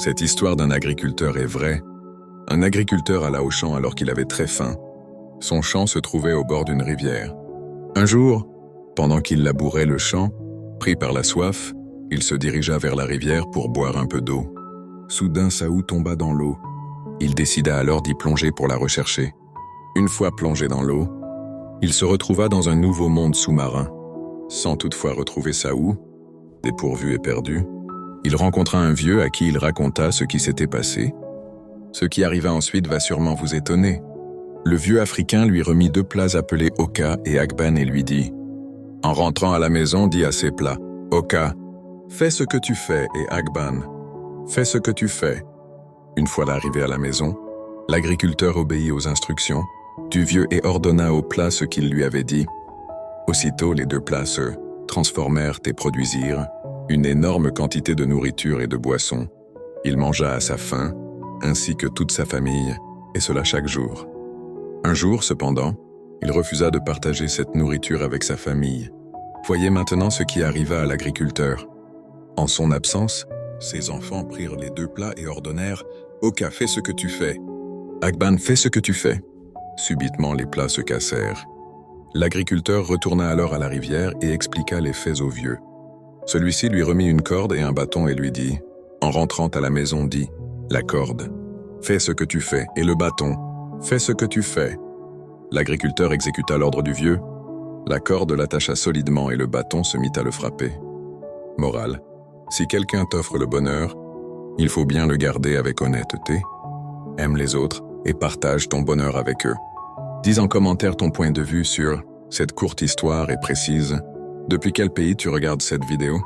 Cette histoire d'un agriculteur est vraie. Un agriculteur alla au champ alors qu'il avait très faim. Son champ se trouvait au bord d'une rivière. Un jour, pendant qu'il labourait le champ, pris par la soif, il se dirigea vers la rivière pour boire un peu d'eau. Soudain, sa houe tomba dans l'eau. Il décida alors d'y plonger pour la rechercher. Une fois plongé dans l'eau, il se retrouva dans un nouveau monde sous-marin. Sans toutefois retrouver sa houe, dépourvu et perdu, il rencontra un vieux à qui il raconta ce qui s'était passé. Ce qui arriva ensuite va sûrement vous étonner. Le vieux Africain lui remit 2 plats appelés Oka et Agban et lui dit « En rentrant à la maison, dis à ces plats, Oka, fais ce que tu fais et Agban, fais ce que tu fais. » Une fois arrivé à la maison, l'agriculteur obéit aux instructions du vieux et ordonna aux plats ce qu'il lui avait dit. Aussitôt, les 2 plats se transformèrent et produisirent une énorme quantité de nourriture et de boissons. Il mangea à sa faim, ainsi que toute sa famille, et cela chaque jour. Un jour, cependant, il refusa de partager cette nourriture avec sa famille. Voyez maintenant ce qui arriva à l'agriculteur. En son absence, ses enfants prirent les 2 plats et ordonnèrent « Oka, fais ce que tu fais. Agban, fais ce que tu fais. » Subitement, les plats se cassèrent. L'agriculteur retourna alors à la rivière et expliqua les faits au vieux. Celui-ci lui remit une corde et un bâton et lui dit, en rentrant à la maison, dis, la corde, fais ce que tu fais, et le bâton, fais ce que tu fais. L'agriculteur exécuta l'ordre du vieux. La corde l'attacha solidement et le bâton se mit à le frapper. Morale, si quelqu'un t'offre le bonheur, il faut bien le garder avec honnêteté. Aime les autres et partage ton bonheur avec eux. Dis en commentaire ton point de vue sur cette courte histoire et précise. Depuis quel pays tu regardes cette vidéo ?